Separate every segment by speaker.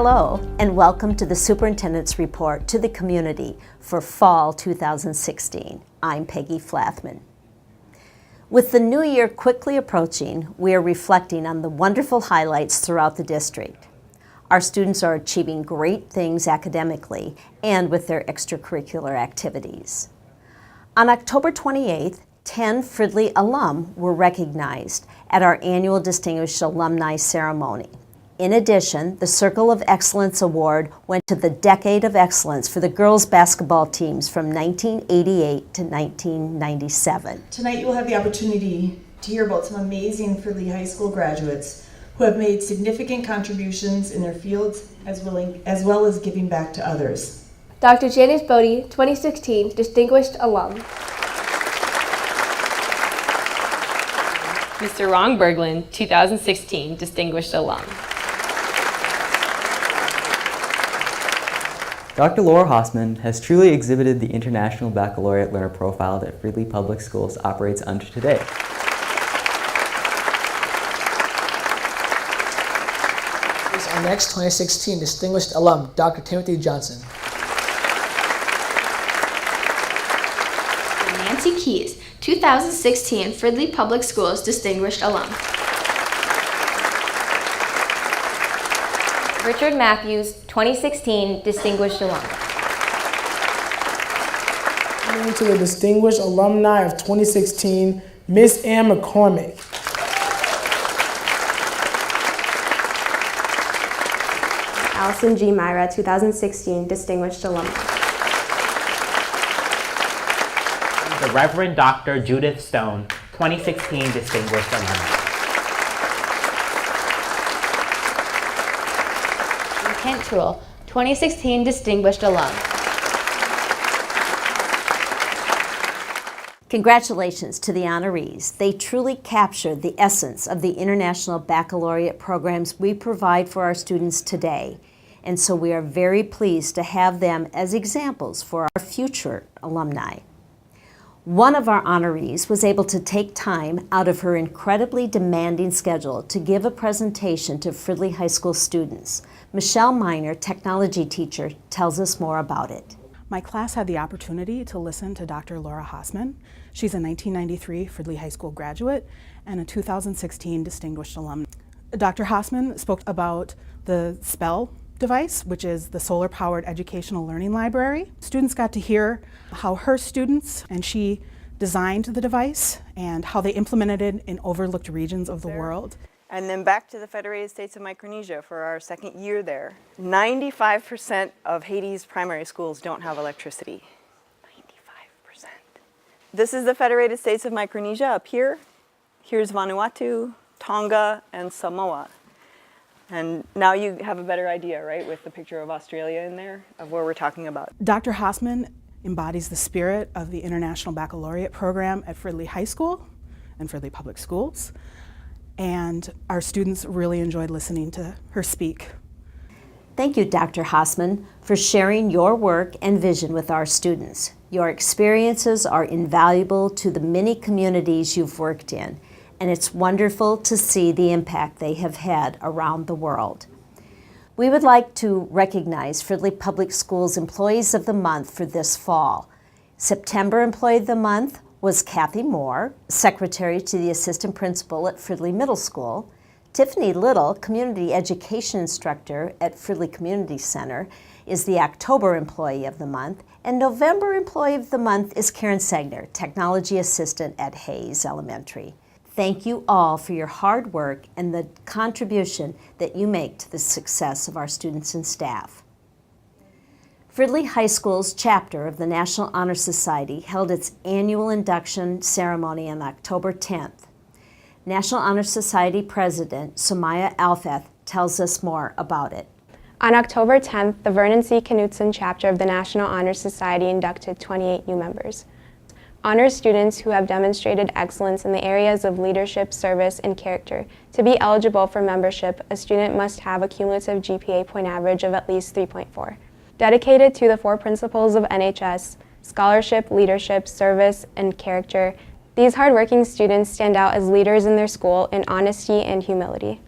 Speaker 1: Hello, and welcome to the Superintendent's Report to the community for Fall 2016. I'm Peggy Flathmann. With the new year quickly approaching, we are reflecting on the wonderful highlights throughout the district. Our students are achieving great things academically and with their extracurricular activities. On October 28th, 10 Fridley alum were recognized at our annual Distinguished Alumni Ceremony. In addition, the Circle of Excellence Award went to the Decade of Excellence for the girls' basketball teams from 1988 to 1997.
Speaker 2: Tonight you will have the opportunity to hear about some amazing Fridley High School graduates who have made significant contributions in their fields as well as giving back to others.
Speaker 3: Dr. Janice Bodie, 2016 Distinguished Alum.
Speaker 4: Mr. Ron Berglund, 2016 Distinguished Alum.
Speaker 5: Dr. Laura Hausman has truly exhibited the International Baccalaureate Learner Profile that Fridley Public Schools operates under today.
Speaker 6: Here's our next 2016 Distinguished Alum, Dr. Timothy Johnson.
Speaker 7: Nancy Keys, 2016 Fridley Public Schools Distinguished Alum.
Speaker 8: Richard Matthews, 2016 Distinguished Alum.
Speaker 9: Moving to the Distinguished Alumni of 2016, Miss Ann McCormick.
Speaker 3: Allison G. Myra, 2016 Distinguished Alum.
Speaker 10: The Reverend Dr. Judith Stone, 2016 Distinguished Alumni.
Speaker 8: Kent Truel, 2016 Distinguished Alum.
Speaker 1: Congratulations to the honorees. They truly captured the essence of the International Baccalaureate programs we provide for our students today, and so we are very pleased to have them as examples for our future alumni. One of our honorees was able to take time out of her incredibly demanding schedule to give a presentation to Fridley High School students. Michelle Miner, technology teacher, tells us more about it.
Speaker 11: My class had the opportunity to listen to Dr. Laura Hausman. She's a 1993 Fridley High School graduate and a 2016 Distinguished Alum. Dr. Hausman spoke about the SPELL device, which is the solar-powered educational learning library. Students got to hear how her students and she designed the device and how they implemented it in overlooked regions of the world.
Speaker 12: And then back to the Federated States of Micronesia for our second year there. 95% of Haiti's primary schools don't have electricity. 95%. This is the Federated States of Micronesia up here. Here's Vanuatu, Tonga, and Samoa. And now you have a better idea, right, with the picture of Australia in there, of what we're talking about.
Speaker 11: Dr. Hausman embodies the spirit of the International Baccalaureate program at Fridley High School and Fridley Public Schools. And our students really enjoyed listening to her speak.
Speaker 1: Thank you, Dr. Hausman, for sharing your work and vision with our students. Your experiences are invaluable to the many communities you've worked in, and it's wonderful to see the impact they have had around the world. We would like to recognize Fridley Public Schools Employees of the Month for this fall. September Employee of the Month was Kathy Moore, Secretary to the Assistant Principal at Fridley Middle School. Tiffany Little, Community Education Instructor at Fridley Community Center, is the October Employee of the Month. And November Employee of the Month is Karen Segner, Technology Assistant at Hayes Elementary. Thank you all for your hard work and the contribution that you make to the success of our students and staff. Fridley High School's chapter of the National Honor Society held its annual induction ceremony on October 10th. National Honor Society President Sumaya Alfeth tells us more about it.
Speaker 3: On October 10th, the Vernon C. Knutson chapter of the National Honor Society inducted 28 new members. Honors students who have demonstrated excellence in the areas of leadership, service, and character. To be eligible for membership, a student must have a cumulative GPA point average of at least 3.4. Dedicated to the 4 principles of NHS, scholarship, leadership, service, and character, these hardworking students stand out as leaders in their school in honesty and humility.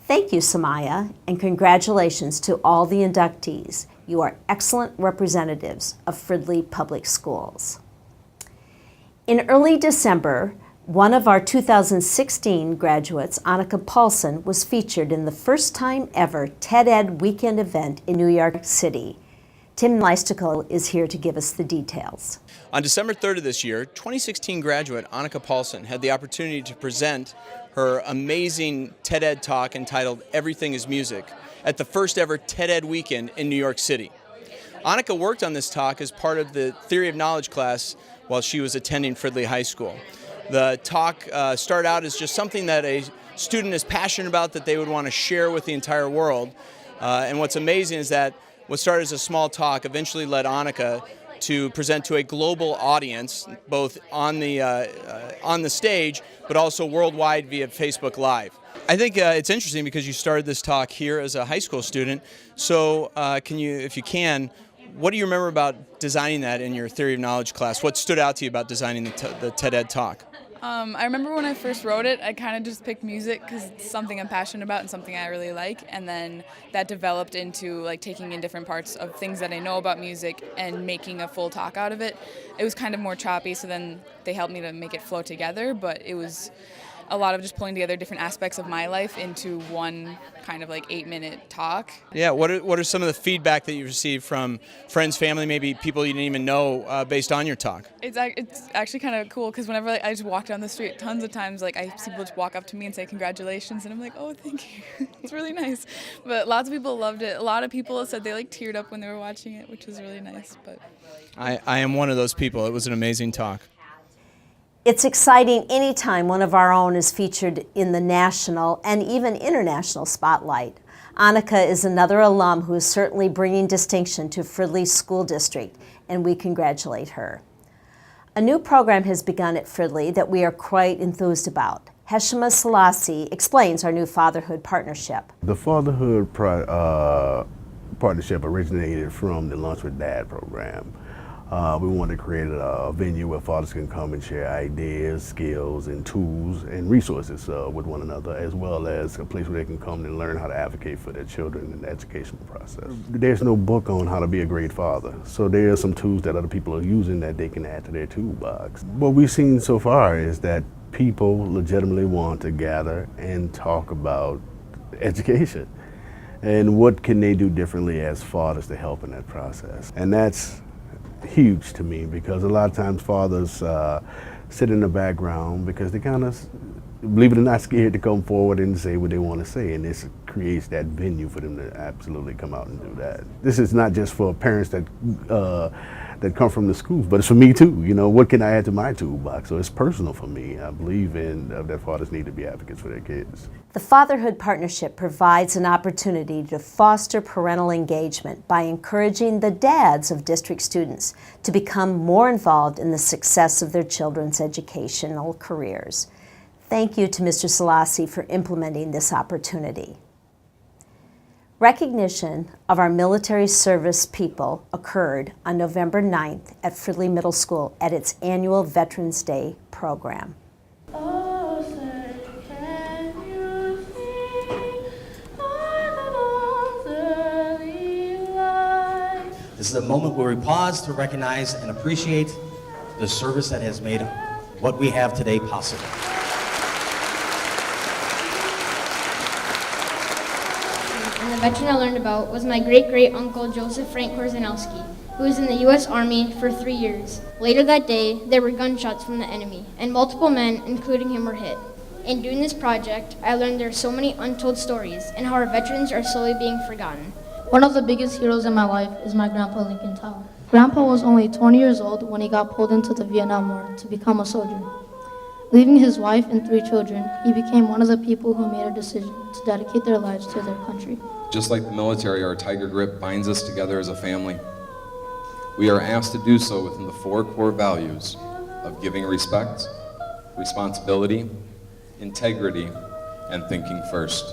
Speaker 1: Thank you, Samaya, and congratulations to all the inductees. You are excellent representatives of Fridley Public Schools. In early December, one of our 2016 graduates, Annika Paulson, was featured in the first time ever TED Ed weekend event in New York City. Tim Leisticle is here to give us the details.
Speaker 13: On December 3rd of this year, 2016 graduate Annika Paulson had the opportunity to present her amazing TED Ed talk entitled Everything is Music at the first ever TED Ed weekend in New York City. Annika worked on this talk as part of the Theory of Knowledge class while she was attending Fridley High School. The talk started out as just something that a student is passionate about that they would want to share with the entire world. And what's amazing is that what started as a small talk eventually led Annika to present to a global audience, both on the stage, but also worldwide via Facebook Live. I think it's interesting because you started this talk here as a high school student. So can you, if you can, what do you remember about designing that in your Theory of Knowledge class? What stood out to you about designing the TED Ed talk?
Speaker 14: I remember when I first wrote it, I kind of just picked music because it's something I'm passionate about and something I really like, and then that developed into like taking in different parts of things that I know about music and making a full talk out of it. It was kind of more choppy, so then they helped me to make it flow together, but it was a lot of just pulling together different aspects of my life into one kind of like 8-minute talk.
Speaker 13: Yeah, what are some of the feedback that you received from friends, family, maybe people you didn't even know based on your talk?
Speaker 14: It's actually kind of cool because whenever I just walk down the street, tons of times like I see people just walk up to me and say congratulations, and I'm like, oh, thank you. It's really nice. But lots of people loved it. A lot of people said they like teared up when they were watching it, which was really nice. But
Speaker 13: I am one of those people. It was an amazing talk.
Speaker 1: It's exciting anytime one of our own is featured in the national and even international spotlight. Annika is another alum who is certainly bringing distinction to Fridley School District, and we congratulate her. A new program has begun at Fridley that we are quite enthused about. Heshima Selassie explains our new fatherhood partnership.
Speaker 15: The fatherhood partnership originated from the Lunch with Dad program. We wanted to create a venue where fathers can come and share ideas, skills, and tools and resources with one another, as well as a place where they can come and learn how to advocate for their children in the educational process. There's no book on how to be a great father, so there are some tools that other people are using that they can add to their toolbox. What we've seen so far is that people legitimately want to gather and talk about education and what can they do differently as fathers to help in that process. And that's huge to me because a lot of times fathers sit in the background because they kind of, believe it or not, scared to come forward and say what they want to say, and this creates that venue for them to absolutely come out and do that. This is not just for parents that come from the schools, but it's for me too. You know, what can I add to my toolbox? So it's personal for me. I believe that fathers need to be advocates for their kids.
Speaker 1: The Fatherhood Partnership provides an opportunity to foster parental engagement by encouraging the dads of district students to become more involved in the success of their children's educational careers. Thank you to Mr. Selassie for implementing this opportunity. Recognition of our military service people occurred on November 9th at Fridley Middle School at its annual Veterans Day program.
Speaker 16: This is a moment where we pause to recognize and appreciate the service that has made what we have today possible.
Speaker 17: And the veteran I learned about was my great-great-uncle Joseph Frank Korzanowski, who was in the U.S. Army for 3 years. Later that day, there were gunshots from the enemy, and multiple men, including him, were hit. In doing this project, I learned there are so many untold stories and how our veterans are slowly being forgotten.
Speaker 18: One of the biggest heroes in my life is my grandpa, Lincoln Tao. Grandpa was only 20 years old when he got pulled into the Vietnam War to become a soldier. Leaving his wife and 3 children, he became one of the people who made a decision to dedicate their lives to their country.
Speaker 19: Just like the military, our Tiger Grip binds us together as a family. We are asked to do so within the 4 core values of giving respect, responsibility, integrity, and thinking first.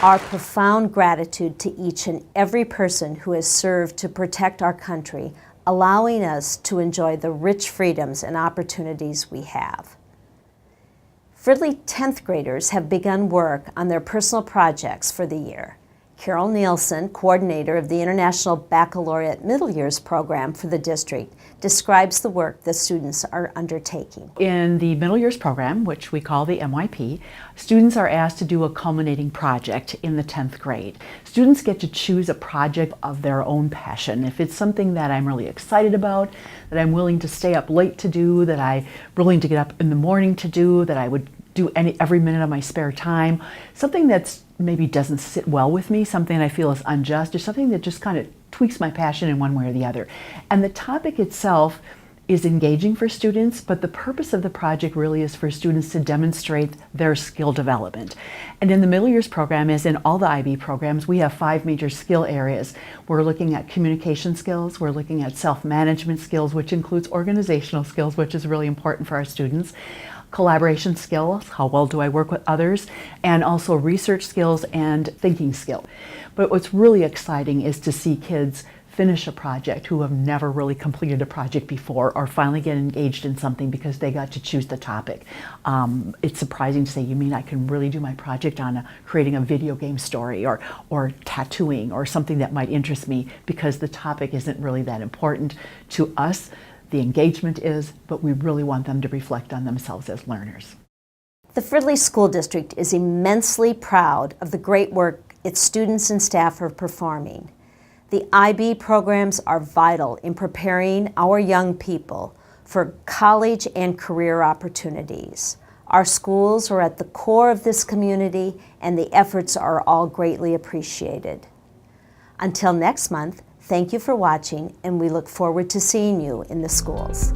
Speaker 1: Our profound gratitude to each and every person who has served to protect our country allowing us to enjoy the rich freedoms and opportunities we have. Fridley 10th graders have begun work on their personal projects for the year. Carol Nielsen, coordinator of the International Baccalaureate Middle Years program for the district, describes the work the students are undertaking.
Speaker 20: In the Middle Years program, which we call the MYP, students are asked to do a culminating project in the 10th grade. Students get to choose a project of their own passion. If it's something that I'm really excited about, that I'm willing to stay up late to do, that I'm willing to get up in the morning to do, that I would do every minute of my spare time, something that's maybe doesn't sit well with me, something I feel is unjust, or something that just kind of tweaks my passion in one way or the other. And the topic itself is engaging for students, but the purpose of the project really is for students to demonstrate their skill development. And in the Middle Years program, as in all the IB programs, we have 5 major skill areas. We're looking at communication skills, we're looking at self-management skills, which includes organizational skills, which is really important for our students, collaboration skills, how well do I work with others, and also research skills and thinking skill. But what's really exciting is to see kids finish a project who have never really completed a project before, or finally get engaged in something because they got to choose the topic. It's surprising to say, you mean I can really do my project on creating a video game story or tattooing or something that might interest me, because the topic isn't really that important to us. The engagement is, but we really want them to reflect on themselves as learners.
Speaker 1: The Fridley School District is immensely proud of the great work its students and staff are performing. The IB programs are vital in preparing our young people for college and career opportunities. Our schools are at the core of this community, and the efforts are all greatly appreciated. Until next month, thank you for watching, and we look forward to seeing you in the schools.